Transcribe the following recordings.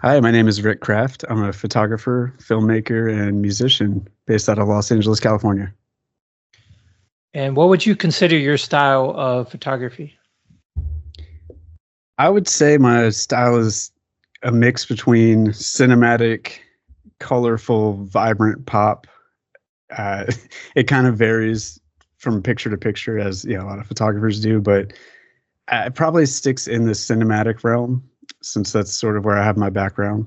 Hi, my name is Rick Kraft. I'm a photographer, filmmaker, and musician based out of Los Angeles, California. And what would you consider your style of photography? I would say my style is a mix between cinematic, colorful, vibrant pop. Uh, it kind of varies from picture to picture, as a lot of photographers do, but it probably sticks in the cinematic realm since that's sort of where I have my background.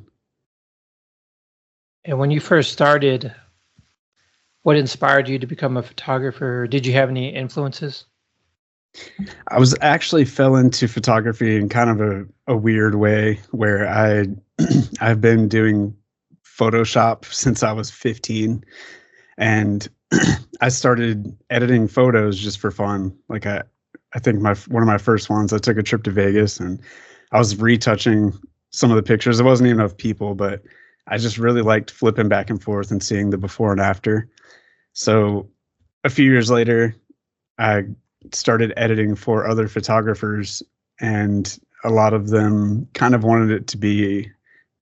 And when you first started, what inspired you to become a photographer? Did you have any influences? I was actually fell into photography in kind of a weird way where I've been doing Photoshop since I was 15, and I started editing photos just for fun. Like I think one of my first ones, I took a trip to Vegas and I was retouching some of the pictures. It wasn't even of people, but I just really liked flipping back and forth and seeing the before and after. So a few years later, I started editing for other photographers, and a lot of them kind of wanted it to be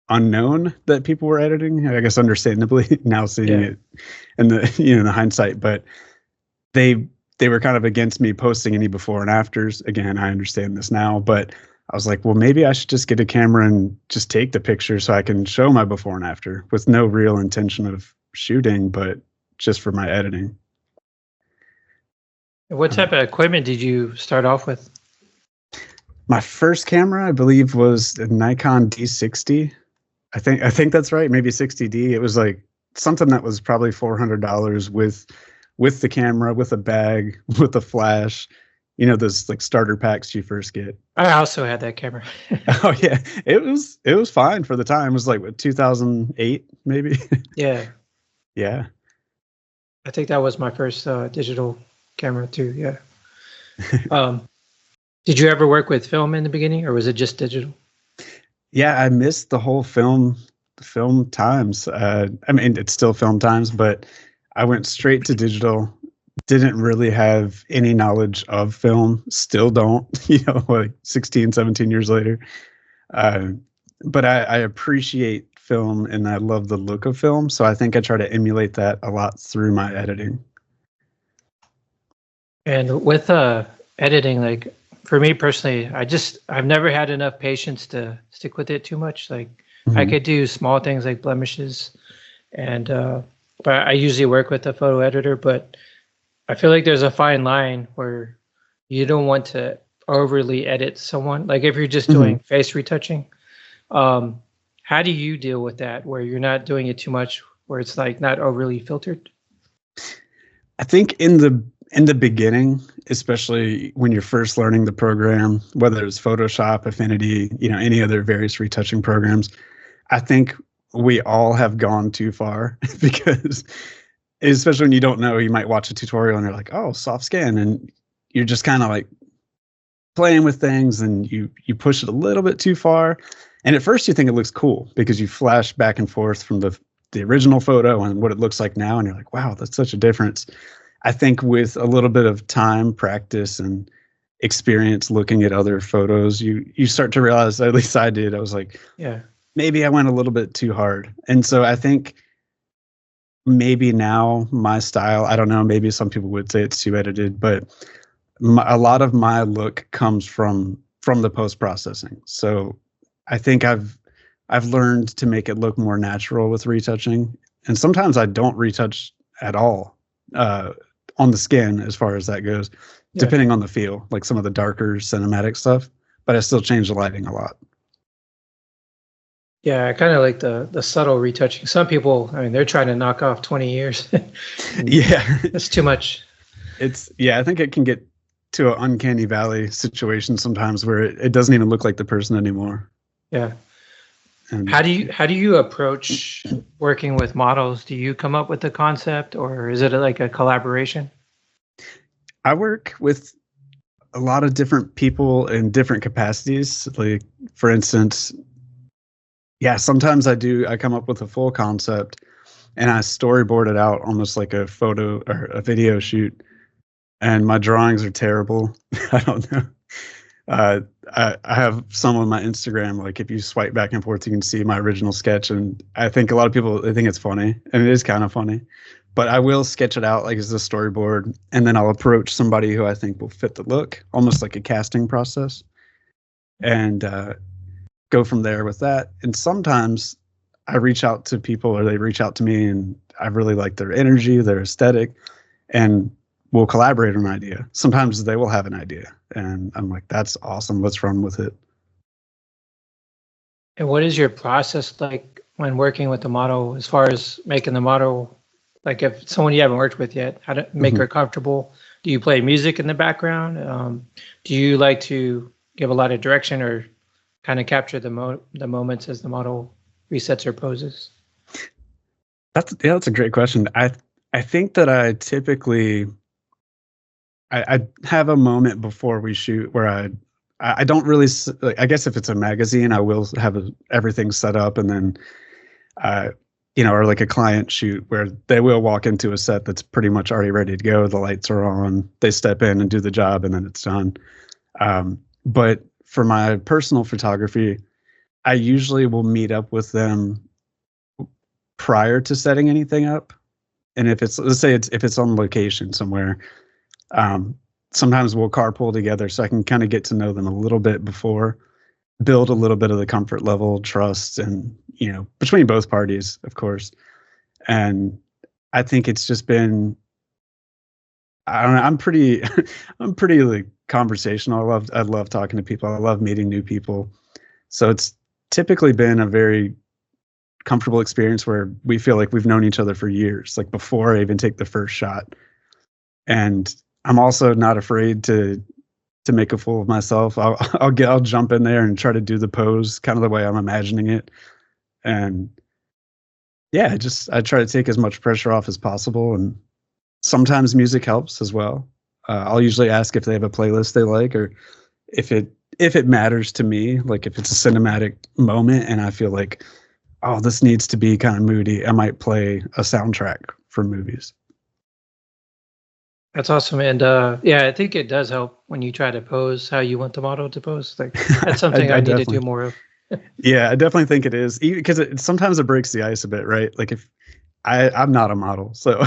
unknown that people were editing. I guess understandably now seeing Yeah. it in the hindsight, but they they were kind of against me posting any before and afters. Again, I understand this now, but I was like, well, maybe I should just get a camera and just take the picture so I can show my before and after with no real intention of shooting, but just for my editing. And what type of equipment did you start off with? My first camera, I believe, was a Nikon D60. I think that's right, maybe 60D. It was like something that was probably $400 with the camera, with a bag, with a flash. Those like starter packs you first get. I also had that camera. Oh yeah, it was fine for the time. It was like what, 2008 maybe. Yeah, Yeah. I think that was my first digital camera too. Yeah. Um, did you ever work with film in the beginning, or was it just digital? Yeah, I missed the whole film times. I mean, it's still film times, but I went straight to digital. Didn't really have any knowledge of film. Still don't, like 16, 17 years later. Uh, but I appreciate film and I love the look of film. So I think I try to emulate that a lot through my editing. And with editing, like for me personally, I've never had enough patience to stick with it too much. Like I Mhm. could do small things like blemishes, and but I usually work with a photo editor. But I feel like there's a fine line where you don't want to overly edit someone. Like if you're just Mhm. doing face retouching, um, how do you deal with that where you're not doing it too much, where it's like not overly filtered? I think in the beginning, especially when you're first learning the program, whether it's Photoshop, Affinity, any other various retouching programs, I think we all have gone too far because especially when you don't know, you might watch a tutorial and you're like, "Oh, soft scan," and you're just kind of like playing with things and you push it a little bit too far. And at first you think it looks cool because you flash back and forth from the original photo and what it looks like now and you're like, "Wow, that's such a difference." I think with a little bit of time, practice, and experience looking at other photos, you start to realize, at least I did, I was like, Yeah. maybe I went a little bit too hard. And so I think maybe now my style, I don't know, maybe some people would say it's too edited, but a lot of my look comes from the post processing. So I think I've learned to make it look more natural with retouching, and sometimes I don't retouch at all on the skin as far as that goes, Yeah. depending on the feel, like some of the darker cinematic stuff. But I still change the lighting a lot. Yeah, I kind of like the subtle retouching. Some people, I mean, they're trying to knock off 20 years. Yeah, That's too much. I think it can get to an uncanny valley situation sometimes where it doesn't even look like the person anymore. Yeah. And How do you approach working with models? Do you come up with the concept, or is it like a collaboration? I work with a lot of different people in different capacities. Like, for instance, yeah, sometimes I come up with a full concept and I storyboard it out almost like a photo or a video shoot. And my drawings are terrible. I don't know. I have some on my Instagram. Like if you swipe back and forth, you can see my original sketch, and I think a lot of people they think it's funny, and it is kind of funny. But I will sketch it out like as a storyboard, and then I'll approach somebody who I think will fit the look, almost like a casting process, and go from there with that. And sometimes I reach out to people, or they reach out to me, and I really like their energy, their aesthetic, and we'll collaborate on an idea. Sometimes they will have an idea, and I'm like, "That's awesome. Let's run with it." And what is your process like when working with the model as far as making the model, like if someone you haven't worked with yet, how to make her comfortable? Do you play music in the background? Do you like to give a lot of direction or kind of capture the moments as the model resets her poses? That's a great question. I think that I typically I have a moment before we shoot where I don't really like, I guess if it's a magazine, I will have everything set up, and then or like a client shoot where they will walk into a set that's pretty much already ready to go. The lights are on, they step in and do the job, and then it's done. But for my personal photography, I usually will meet up with them prior to setting anything up. And if it's, let's say if it's on location somewhere, sometimes we'll carpool together so I can kind of get to know them a little bit before, build a little bit of the comfort level, trust, and, between both parties, of course. And I think it's just been, I don't know, I'm pretty, I'm pretty like conversational. I love talking to people. I love meeting new people. So it's typically been a very comfortable experience where we feel like we've known each other for years, like before I even take the first shot. And I'm also not afraid to make a fool of myself. I'll jump in there and try to do the pose kind of the way I'm imagining it. And yeah, I try to take as much pressure off as possible. And sometimes music helps as well. I'll usually ask if they have a playlist they like, or if it matters to me, like if it's a cinematic moment and I feel like, oh, this needs to be kind of moody, I might play a soundtrack for movies. That's awesome. And yeah, I think it does help when you try to pose how you want the model to pose. Like that's something I need to do more of. Yeah, I definitely think it is, because sometimes it breaks the ice a bit, right? Like if I'm not a model, so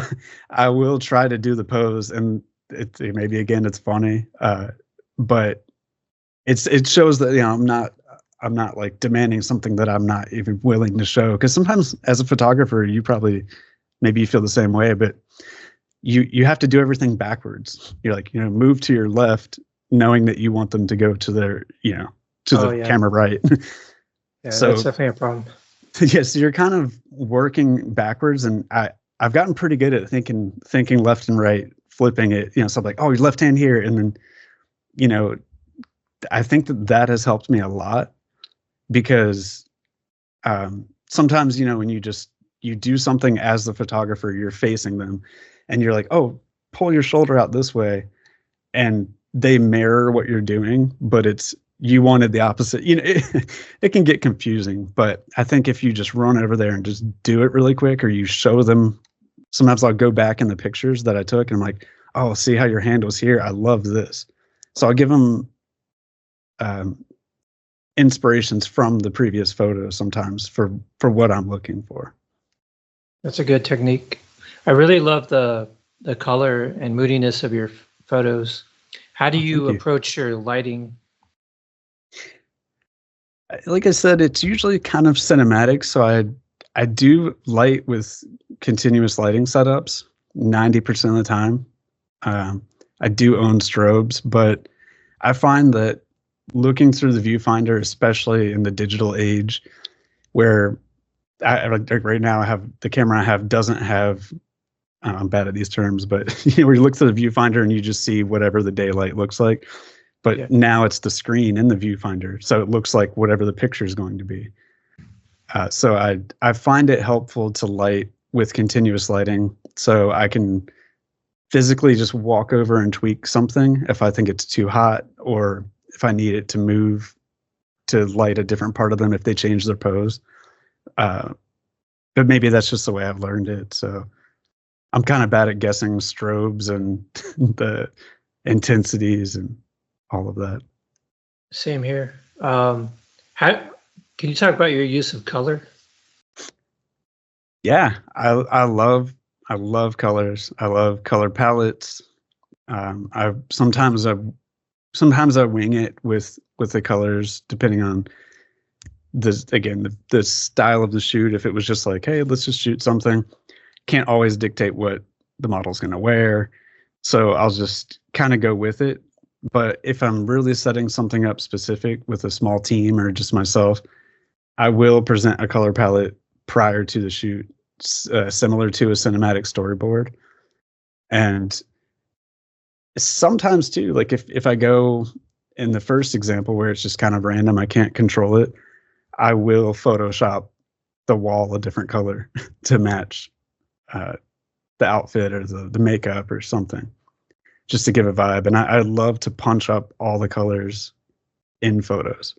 I will try to do the pose, and maybe again it's funny, but it shows that I'm not like demanding something that I'm not even willing to show. Because sometimes as a photographer, you probably maybe you feel the same way, but you have to do everything backwards. You're like, move to your left, knowing that you want them to go to their, to the camera right. Yeah, so that's definitely a problem. Yes, you're kind of working backwards, and I've gotten pretty good at thinking left and right, flipping it. So I'm like, oh, your left hand here, and then, I think that has helped me a lot, because sometimes when you do something as the photographer, you're facing them, and you're like, oh, pull your shoulder out this way, and they mirror what you're doing, but you wanted the opposite. It can get confusing, but I think if you just run over there and just do it really quick, or you show them, sometimes I'll go back in the pictures that I took and I'm like, oh, see how your hand was here? I love this. So I'll give them inspirations from the previous photos sometimes for what I'm looking for. That's a good technique. I really love the color and moodiness of your photos. How do you approach your lighting? Like I said, it's usually kind of cinematic. So I do light with continuous lighting setups 90% of the time. I do own strobes, but I find that looking through the viewfinder, especially in the digital age, where like right now I have the camera I have doesn't have, I'm bad at these terms, but where you look through the viewfinder and you just see whatever the daylight looks like. But now it's the screen in the viewfinder, so it looks like whatever the picture is going to be. So I find it helpful to light with continuous lighting, so I can physically just walk over and tweak something if I think it's too hot, or if I need it to move to light a different part of them if they change their pose. But maybe that's just the way I've learned it. So I'm kind of bad at guessing strobes and the intensities and all of that. Same here. How can you talk about your use of color? Yeah, I love colors. I love color palettes. I sometimes I wing it with the colors depending on the style of the shoot. If it was just like, hey, let's just shoot something, can't always dictate what the model's going to wear, so I'll just kind of go with it. But if I'm really setting something up specific with a small team or just myself, I will present a color palette prior to the shoot, similar to a cinematic storyboard. And sometimes too, like if I go in the first example where it's just kind of random, I can't control it, I will Photoshop the wall a different color to match uh, the outfit or the makeup or something, just to give a vibe. And I love to punch up all the colors in photos.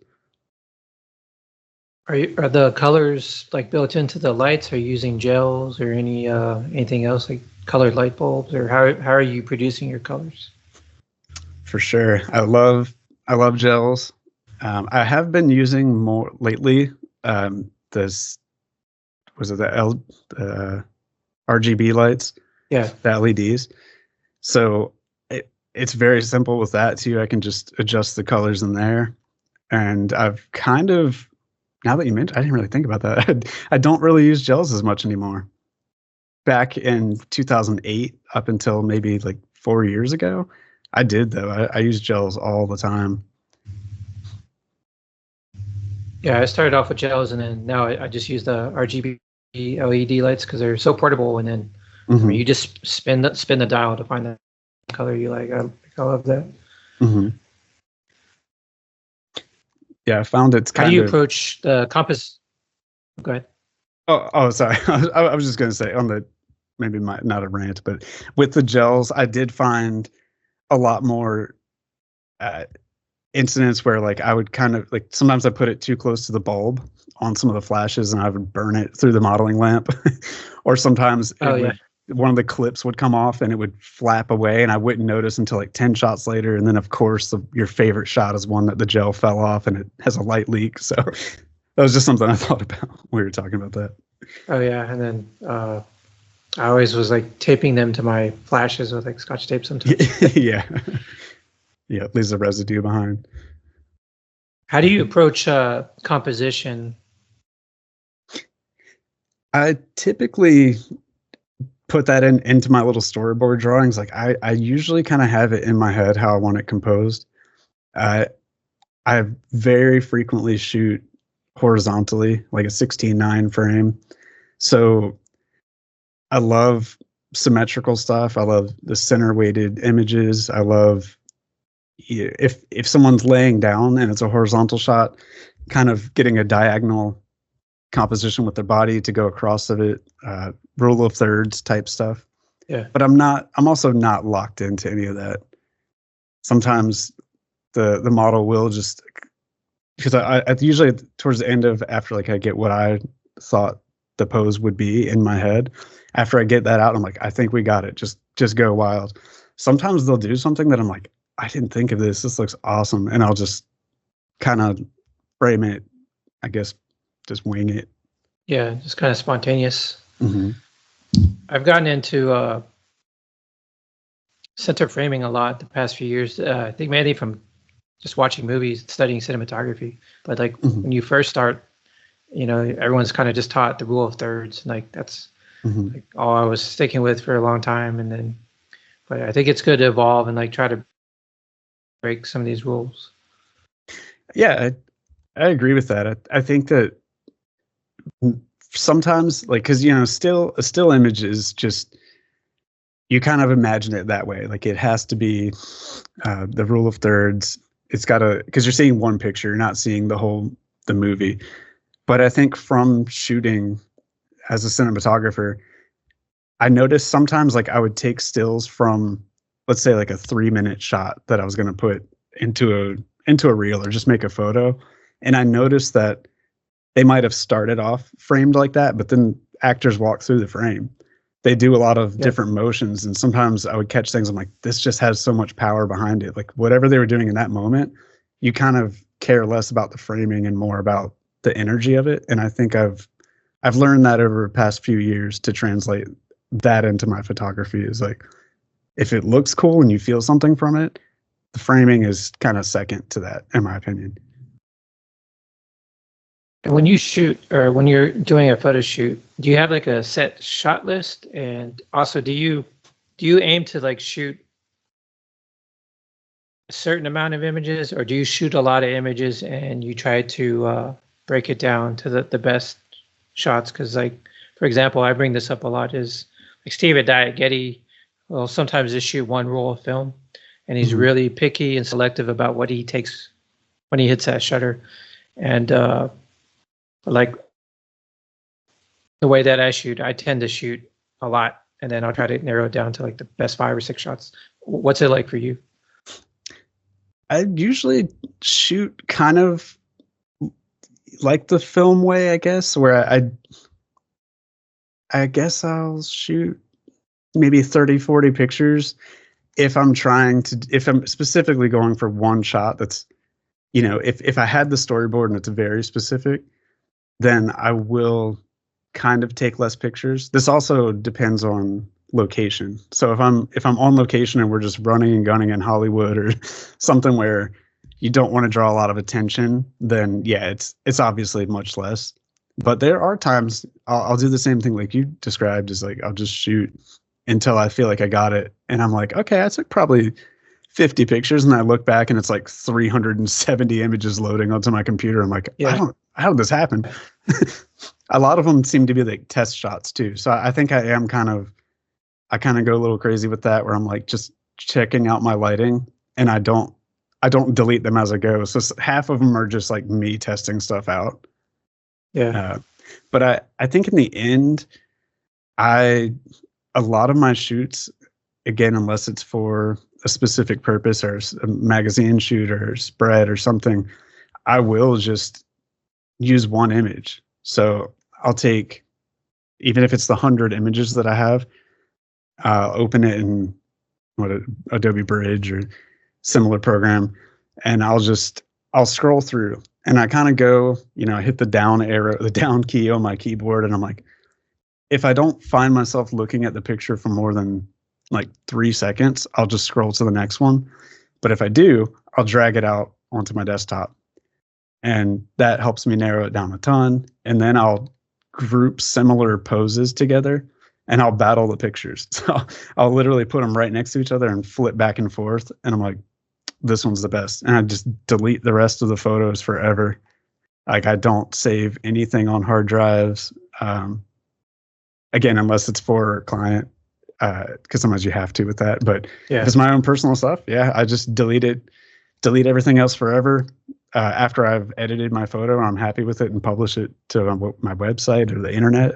Are the colors like built into the lights? Are you using gels or anything else like colored light bulbs, or how are you producing your colors? For sure, I love gels. I have been using more lately. This was it the RGB lights, Yeah. the LEDs. So it's very simple with that too. I can just adjust the colors in there, and I've kind of, now that you mentioned, I didn't really think about that. I don't really use gels as much anymore. Back in 2008, up until maybe like 4 years ago, I did though. I used gels all the time. Yeah, I started off with gels, and then now I just use the RGB LED lights because they're so portable. And then I mean, you just spin the dial to find the color you like. I love that. Mm-hmm. Yeah, I found it's How kind do you of. approach the compass? Go ahead. Oh, sorry. I was just going to say on the, maybe not a rant, but with the gels, I did find a lot more uh, incidents where like I would kind of like sometimes I put it too close to the bulb on some of the flashes and I would burn it through the modeling lamp, or sometimes Oh yeah. one of the clips would come off and it would flap away and I wouldn't notice until like 10 shots later. And then of course your favorite shot is one that the gel fell off and it has a light leak. So that was just something I thought about when we were talking about that. Oh yeah. And then I always was like taping them to my flashes with like Scotch tape sometimes. Yeah. Yeah, it leaves a residue behind. How do you approach composition? I typically put that into my little storyboard drawings. Like I usually kind of have it in my head how I want it composed. I very frequently shoot horizontally, like a 16:9 frame. So I love symmetrical stuff. I love the center weighted images. I love, if someone's laying down and it's a horizontal shot, kind of getting a diagonal composition with their body to go across of it, rule of thirds type stuff. Yeah. But I'm also not locked into any of that. Sometimes the model will just, because I usually towards the end of, after like I get what I thought the pose would be in my head, after I get that out, I'm like, I think we got it. Just go wild. Sometimes they'll do something that I'm like, I didn't think of this. This looks awesome. And I'll just kind of frame it, I guess, just wing it. Yeah, just kind of spontaneous. Mm-hmm. I've gotten into center framing a lot the past few years. I think mainly from just watching movies, studying cinematography. But like when you first start, everyone's kind of just taught the rule of thirds. And like that's like all I was sticking with for a long time. And then, but I think it's good to evolve and like try to break some of these rules. Yeah, I agree with that. I think that sometimes, like, because a still image is just, you kind of imagine it that way. Like it has to be the rule of thirds. It's got to, because you're seeing one picture, you're not seeing the movie. But I think from shooting as a cinematographer, I noticed sometimes like I would take stills from, let's say like a 3-minute shot that I was going to put into a reel or just make a photo. And I noticed that they might have started off framed like that, but then actors walk through the frame. They do a lot of different motions. And sometimes I would catch things. I'm like, this just has so much power behind it. Like whatever they were doing in that moment, you kind of care less about the framing and more about the energy of it. And I think I've learned that over the past few years to translate that into my photography. Is like, if it looks cool and you feel something from it, the framing is kind of second to that, in my opinion. And when you shoot, or when you're doing a photo shoot, do you have like a set shot list? And also, do you aim to like shoot a certain amount of images, or do you shoot a lot of images and you try to break it down to the best shots? Because, like, for example, I bring this up a lot, is like Steve at Diet Getty will sometimes just shoot one roll of film, and he's really picky and selective about what he takes when he hits that shutter. And like the way that I shoot, I tend to shoot a lot, and then I'll try to narrow it down to like the best 5 or 6 shots. What's it like for you? I usually shoot kind of like the film way, I guess, where I guess I'll shoot maybe 30, 40 pictures if I'm specifically going for one shot that's, if I had the storyboard and it's very specific, then I will kind of take less pictures. This also depends on location. So if I'm on location and we're just running and gunning in Hollywood or something where you don't want to draw a lot of attention, then yeah, it's obviously much less. But there are times I'll do the same thing like you described, is like I'll just shoot until I feel like I got it, and I'm like, okay, I took probably 50 pictures, and I look back and it's like 370 images loading onto my computer. I'm like, how did this happen? A lot of them seem to be like test shots too. So I think I kind of go a little crazy with that, where I'm like just checking out my lighting, and I don't delete them as I go. So half of them are just like me testing stuff out. Yeah. But I think in the end, a lot of my shoots, again, unless it's for a specific purpose or a magazine shoot or spread or something, I will just use one image. So I'll take, even if it's the 100 images that I have, open it in Adobe Bridge or similar program, and I'll scroll through, and I kind of go, I hit the down key on my keyboard, and I'm like, if I don't find myself looking at the picture for more than like 3 seconds, I'll just scroll to the next one. But if I do, I'll drag it out onto my desktop, and that helps me narrow it down a ton. And then I'll group similar poses together, and I'll battle the pictures. So I'll literally put them right next to each other and flip back and forth. And I'm like, this one's the best. And I just delete the rest of the photos forever. Like, I don't save anything on hard drives. Again, unless it's for a client, because sometimes you have to with that. But if it's my own personal stuff, I just delete everything else forever. After I've edited my photo and I'm happy with it and publish it to my website or the internet,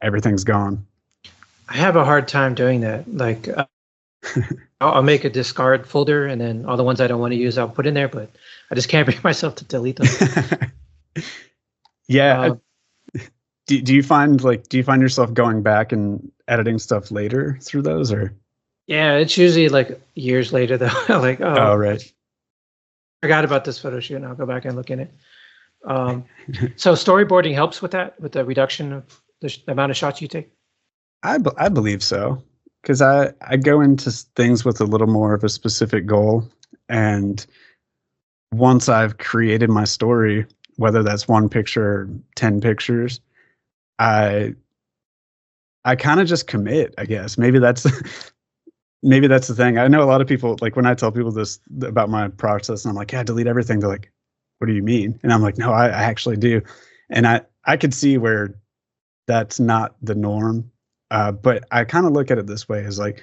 everything's gone. I have a hard time doing that. Like, I'll make a discard folder, and then all the ones I don't want to use, I'll put in there, but I just can't bring myself to delete them. Yeah. Do you find yourself going back and editing stuff later through those, or? Yeah, it's usually like years later though. Like, oh, right. Forgot about this photo shoot, and I'll go back and look in it. So storyboarding helps with that, with the reduction of the amount of shots you take? I believe so, because I go into things with a little more of a specific goal, and once I've created my story, whether that's 1 picture or 10 pictures, I kind of just commit, I guess. Maybe that's the thing. I know a lot of people, like, when I tell people this about my process, and I'm like, yeah, delete everything, they're like, what do you mean? And I'm like, no, I actually do. And I could see where that's not the norm. But I kind of look at it this way, is like,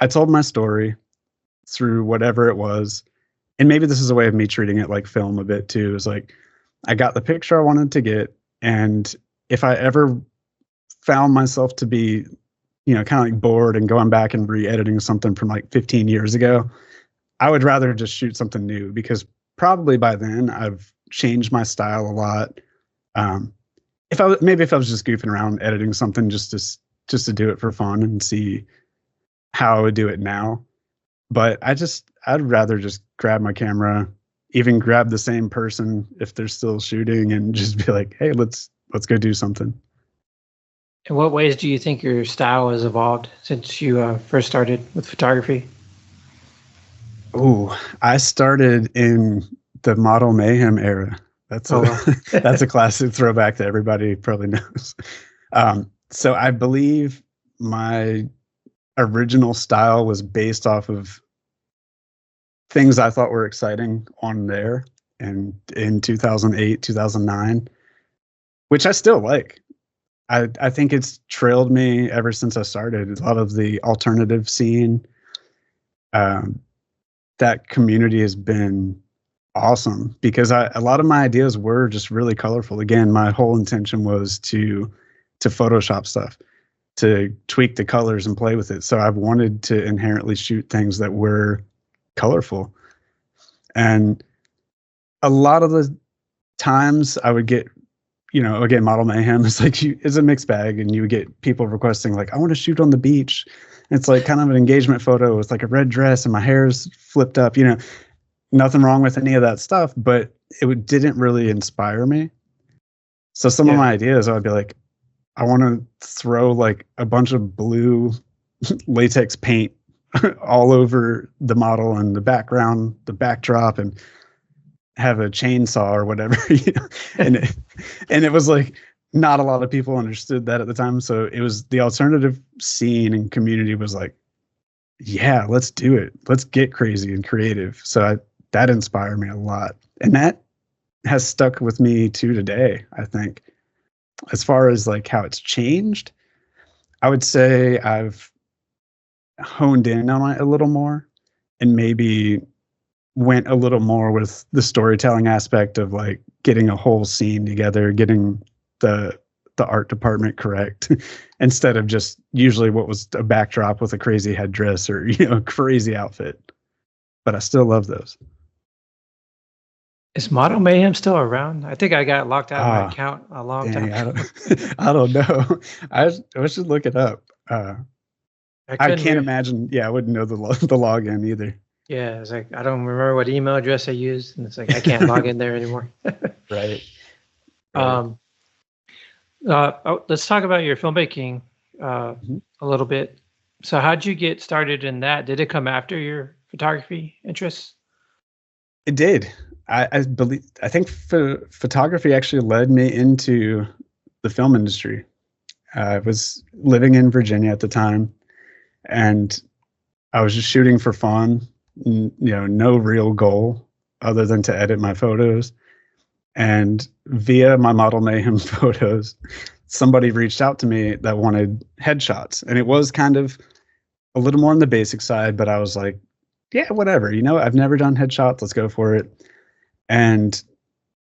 I told my story through whatever it was. And maybe this is a way of me treating it like film a bit too, is like, I got the picture I wanted to get. And if I ever found myself to be, kind of like bored and going back and re-editing something from like 15 years ago, I would rather just shoot something new, because probably by then I've changed my style a lot. If I was just goofing around editing something just to do it for fun and see how I would do it now. But I'd rather just grab my camera, even grab the same person if they're still shooting, and just be like, hey, let's go do something. In what ways do you think your style has evolved since you first started with photography? Oh, I started in the model mayhem era. That's a Oh, well. that's a classic throwback that everybody probably knows. So I believe my original style was based off of things I thought were exciting on there, and in 2008, 2009, which I still like. I think it's trailed me ever since I started. A lot of the alternative scene, um, that community has been awesome because a lot of my ideas were just really colorful. Again, my whole intention was to Photoshop stuff, to tweak the colors and play with it. So I've wanted to inherently shoot things that were colorful. And a lot of the times I would get, again, model mayhem is like it's a mixed bag, and you would get people requesting like, I want to shoot on the beach. It's like kind of an engagement photo. It's like a red dress and my hair's flipped up, nothing wrong with any of that stuff, but didn't really inspire me. So some of my ideas, I would be like, I want to throw like a bunch of blue latex paint all over the model and the background, the backdrop, and have a chainsaw or whatever, and it was like not a lot of people understood that at the time. So it was the alternative scene and community was like, yeah, let's do it. Let's get crazy and creative. So that inspired me a lot. And that has stuck with me to today, I think. As far as like how it's changed, I would say I've honed in on it a little more and maybe went a little more with the storytelling aspect of like getting a whole scene together, getting the art department correct instead of just usually what was a backdrop with a crazy headdress or, a crazy outfit. But I still love those. Is Model Mayhem still around? I think I got locked out of my account a long time ago. I don't know. I should look it up. I can't imagine. Yeah, I wouldn't know the login either. Yeah, it's like I don't remember what email address I used, and it's like I can't log in there anymore. Right. Let's talk about your filmmaking a little bit. So, how'd you get started in that? Did it come after your photography interests? It did. I think photography actually led me into the film industry. I was living in Virginia at the time, and I was just shooting for fun. No real goal other than to edit my photos. And via my Model Mayhem photos, somebody reached out to me that wanted headshots. And it was kind of a little more on the basic side, but I was like, yeah, whatever. I've never done headshots. Let's go for it. And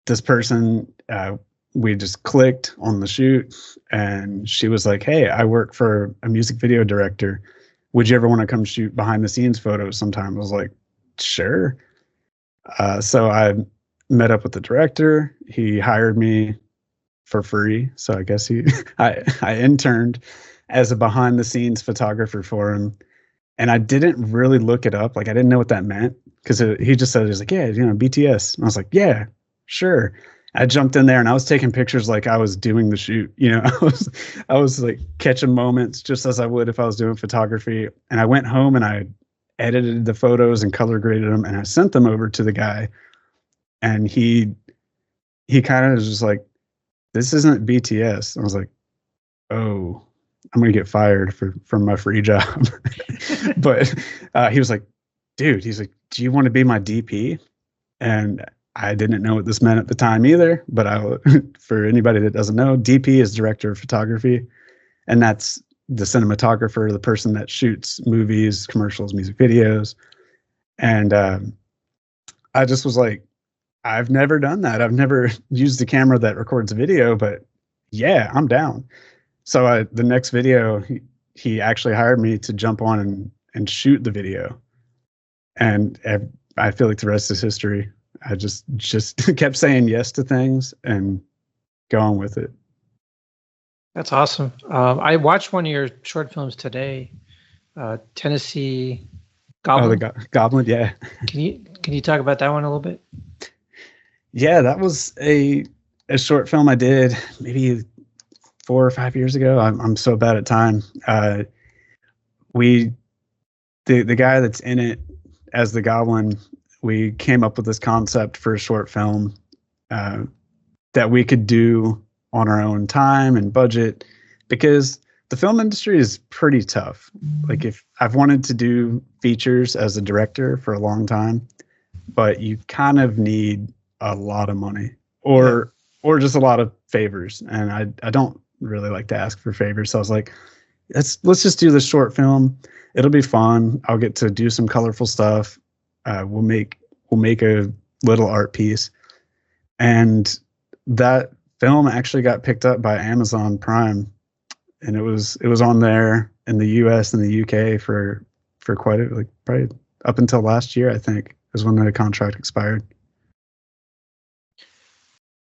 this person, we just clicked on the shoot, and she was like, hey, I work for a music video director. Would you ever want to come shoot behind the scenes photos sometime? I was like, sure. So I met up with the director. He hired me for free. So I guess I interned as a behind the scenes photographer for him. And I didn't really look it up. Like, I didn't know what that meant because he just said, he's like, yeah, BTS. And I was like, yeah, sure. I jumped in there and I was taking pictures like I was doing the shoot. I was like catching moments just as I would if I was doing photography. And I went home and I edited the photos and color graded them, and I sent them over to the guy. And he kind of was just like, this isn't BTS. I was like, oh, I'm going to get fired from my free job. But he was like, dude, he's like, do you want to be my DP? And I didn't know what this meant at the time either. But for anybody that doesn't know, DP is director of photography. And that's the cinematographer, the person that shoots movies, commercials, music videos. And I just was like, I've never done that. I've never used a camera that records video, but yeah, I'm down. So the next video, he actually hired me to jump on and shoot the video. And I feel like the rest is history. I just kept saying yes to things and going with it. That's awesome. I watched one of your short films today, Tennessee Oh, the Goblin. Goblin, yeah. Can you talk about that one a little bit? Yeah, that was a short film I did maybe 4 or 5 years ago. I'm so bad at time. We the guy that's in it as the Goblin, we came up with this concept for a short film uh, that we could do on our own time and budget, because the film industry is pretty tough. Like, if I've wanted to do features as a director for a long time, but you kind of need a lot of money, Yeah. or just a lot of favors, and I don't really like to ask for favors. So I was like, let's just do this short film. It'll be fun. I'll get to do some colorful stuff. We'll make a little art piece, and that film actually got picked up by Amazon Prime, and it was on there in the U.S. and the U.K. for quite like probably up until last year, I think, is when the contract expired.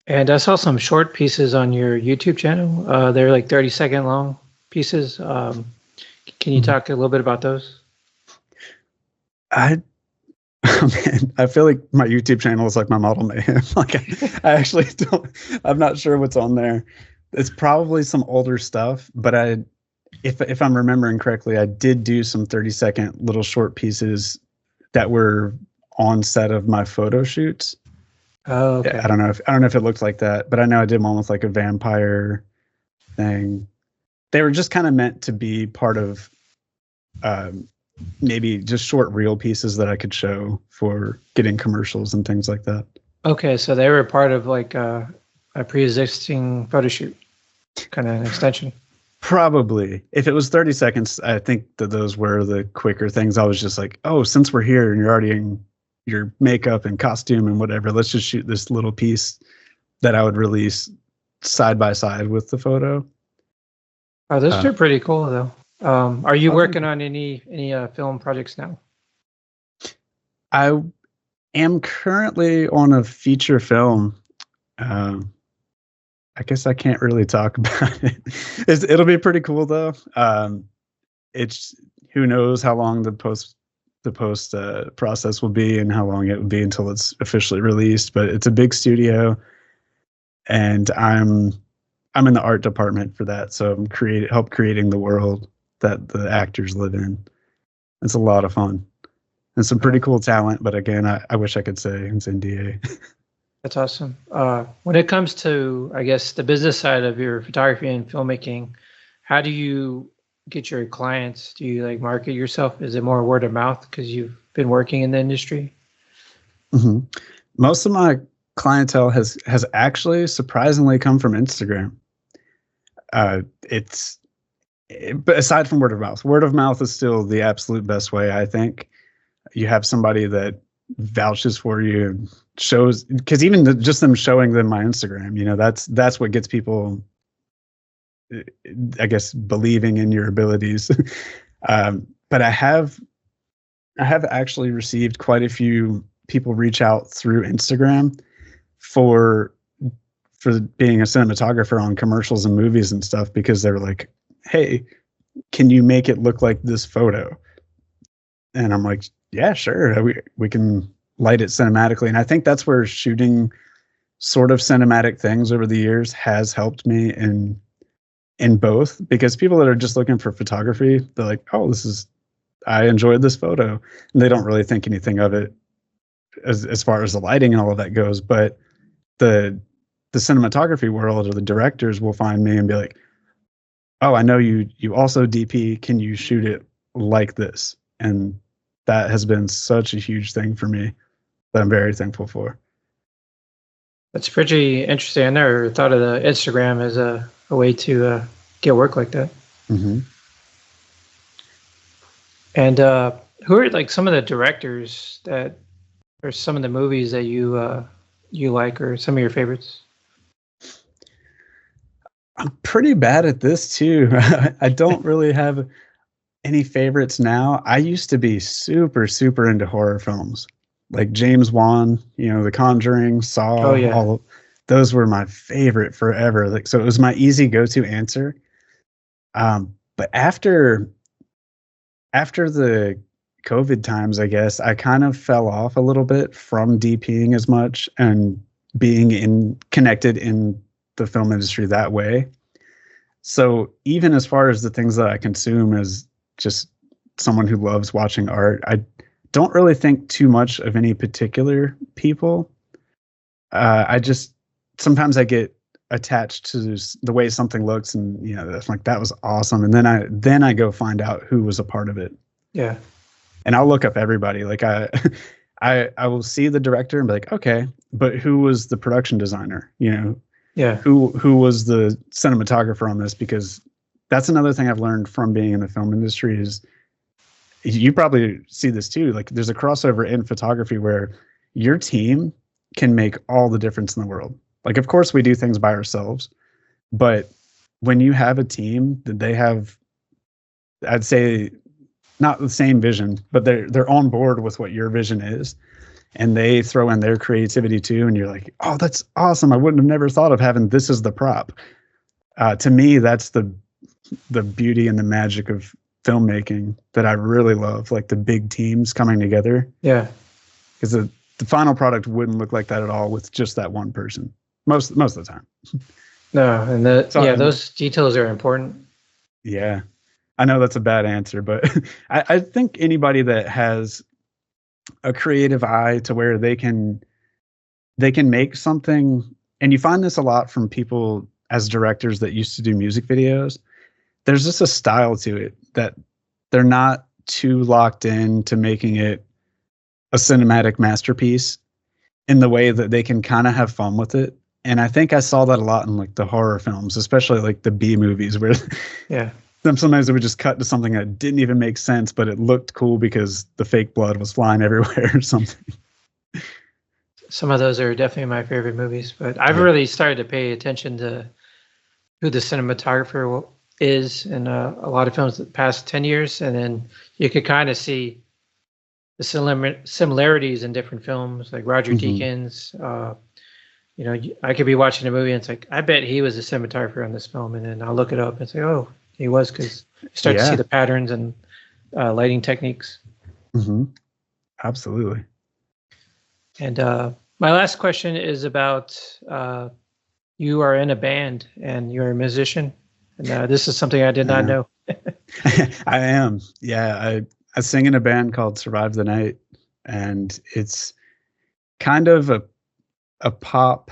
And I saw some short pieces on your YouTube channel. They're like 30-second long pieces. Can you talk a little bit about those? I Oh, man, I feel like my YouTube channel is like my model mayhem. Like, I actually don't. I'm not sure what's on there. It's probably some older stuff, but if I'm remembering correctly, I did do some 30-second little short pieces that were on set of my photo shoots. Oh, okay. I don't know if it looked like that, but I know I did one with like a vampire thing. They were just kind of meant to be part of maybe just short reel pieces that I could show for getting commercials and things like that. Okay, so they were part of like a pre-existing photo shoot, kind of an extension. Probably. If it was 30 seconds, I think that those were the quicker things. I was just like, oh, since we're here and you're already in your makeup and costume and whatever, let's just shoot this little piece that I would release side by side with the photo. Oh, those are pretty cool though. Are you working on any film projects now? I am currently on a feature film. I guess I can't really talk about it. It'll be pretty cool though. It's, who knows how long the post process will be and how long it will be until it's officially released. But it's a big studio, and I'm in the art department for that, so I'm help creating the world that the actors live in. It's a lot of fun and some pretty cool talent. But again, I wish I could say it's NDA. That's awesome. When it comes to, I guess, the business side of your photography and filmmaking, how do you get your clients? Do you like market yourself? Is it more word of mouth because you've been working in the industry? Mm-hmm. Most of my clientele has actually surprisingly come from Instagram. But aside from word of mouth is still the absolute best way. I think you have somebody that vouches for you, shows, because even just them showing them my Instagram, that's what gets people, I guess, believing in your abilities. But I have actually received quite a few people reach out through Instagram for being a cinematographer on commercials and movies and stuff, because they were like, hey, can you make it look like this photo? And I'm like, yeah, sure. We can light it cinematically. And I think that's where shooting sort of cinematic things over the years has helped me in both, because people that are just looking for photography, they're like, oh, I enjoyed this photo. And they don't really think anything of it as far as the lighting and all of that goes. But the cinematography world, or the directors, will find me and be like, oh, I know you also DP. Can you shoot it like this? And that has been such a huge thing for me that I'm very thankful for. That's pretty interesting. I never thought of the Instagram as a way to get work like that. Mm-hmm. And who are like some of the directors that, or some of the movies that you like, or some of your favorites? I'm pretty bad at this too. I don't really have any favorites now. I used to be super, super into horror films, like James Wan, The Conjuring, Saw. Oh yeah. All those were my favorite forever. Like, so it was my easy go-to answer. But after the COVID times, I guess, I kind of fell off a little bit from DPing as much and being connected in the film industry that way. So even as far as the things that I consume as just someone who loves watching art, I don't really think too much of any particular people. I just sometimes I get attached to the way something looks, and that's like, that was awesome, and then I go find out who was a part of it. Yeah. And I'll look up everybody. Like I will see the director and be like, okay, but who was the production designer? Yeah. Who was the cinematographer on this? Because that's another thing I've learned from being in the film industry is, you probably see this too. Like, there's a crossover in photography where your team can make all the difference in the world. Like, of course we do things by ourselves, but when you have a team that they have, I'd say, not the same vision, but they're on board with what your vision is, and they throw in their creativity too, and you're like, oh, that's awesome. I wouldn't have never thought of having this as the prop. To me, that's the beauty and the magic of filmmaking that I really love, like the big teams coming together. Yeah. Because the final product wouldn't look like that at all with just that one person most of the time. No, and those details are important. Yeah. I know that's a bad answer, but I think anybody that has a creative eye to where they can make something, and you find this a lot from people as directors that used to do music videos, there's just a style to it that they're not too locked in to making it a cinematic masterpiece in the way that they can kind of have fun with it. And I think I saw that a lot in like the horror films, especially like the B movies, where sometimes they would just cut to something that didn't even make sense, but it looked cool because the fake blood was flying everywhere or something. Some of those are definitely my favorite movies, but I've really started to pay attention to who the cinematographer is in a lot of films the past 10 years. And then you could kind of see the similarities in different films, like Roger Deakins. I could be watching a movie and it's like, I bet he was a cinematographer on this film. And then I'll look it up and say, oh, he was, because you start to see the patterns and lighting techniques. Mm-hmm. Absolutely. And my last question is about you are in a band and you're a musician. And this is something I did not know. I am. Yeah. I sing in a band called Survive the Night, and it's kind of a pop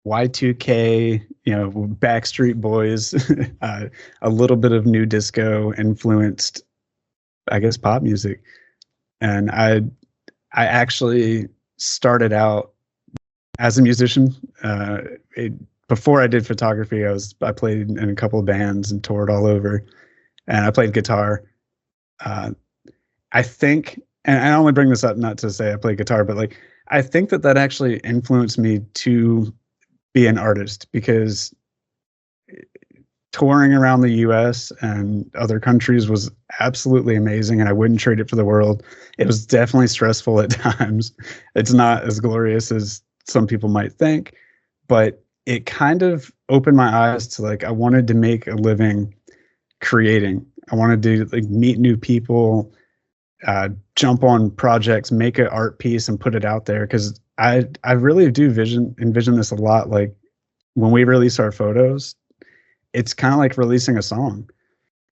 Y2K, Backstreet Boys, a little bit of new disco influenced, I guess, pop music. And I actually started out as a musician. Before I did photography, I played in a couple of bands and toured all over, and I played guitar. I think, and I only bring this up not to say I play guitar, but like, I think that actually influenced me to be an artist, because touring around the US and other countries was absolutely amazing, and I wouldn't trade it for the world. It was definitely stressful at times. It's not as glorious as some people might think, but it kind of opened my eyes to, like, I wanted to make a living creating. I wanted to, like, meet new people, jump on projects, make an art piece and put it out there. Cause I really do envision this a lot. Like, when we release our photos, it's kind of like releasing a song.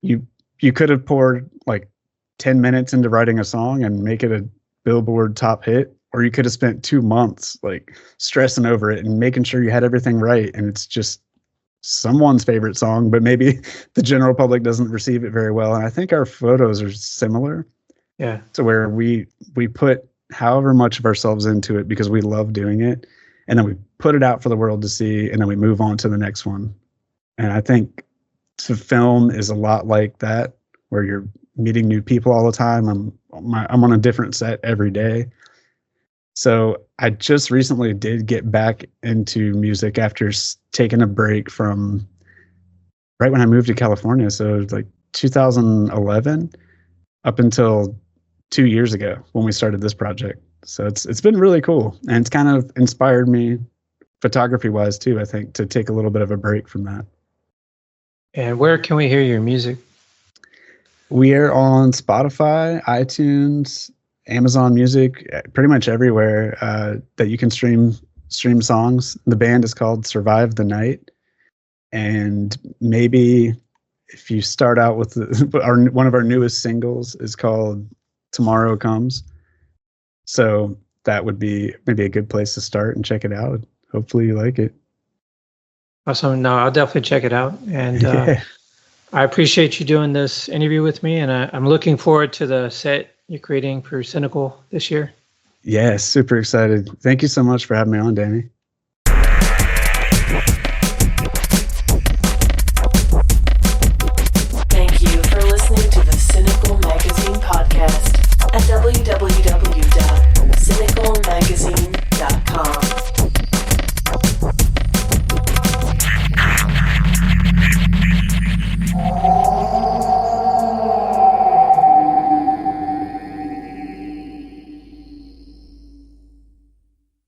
You could have poured like 10 minutes into writing a song and make it a Billboard top hit, or you could have spent 2 months like stressing over it and making sure you had everything right. And it's just someone's favorite song, but maybe the general public doesn't receive it very well. And I think our photos are similar. Yeah. To where we put however much of ourselves into it because we love doing it, and then we put it out for the world to see, and then we move on to the next one. And I think to film is a lot like that, where you're meeting new people all the time. I'm on a different set every day. So I just recently did get back into music after taking a break from right when I moved to California. So it was like 2011 up until 2 years ago when we started this project. So it's been really cool, and it's kind of inspired me photography wise too, I think, to take a little bit of a break from that. And where can we hear your music? We are on Spotify, iTunes, Amazon Music, pretty much everywhere that you can stream songs. The band is called Survive the Night, and maybe if you start out with one of our newest singles is called Tomorrow Comes. So that would be maybe a good place to start and check it out. Hopefully you like it. Awesome. No, I'll definitely check it out. And Yeah. I appreciate you doing this interview with me. And I'm looking forward to the set you're creating for Sinical this year. Yeah, super excited. Thank you so much for having me on, Danny.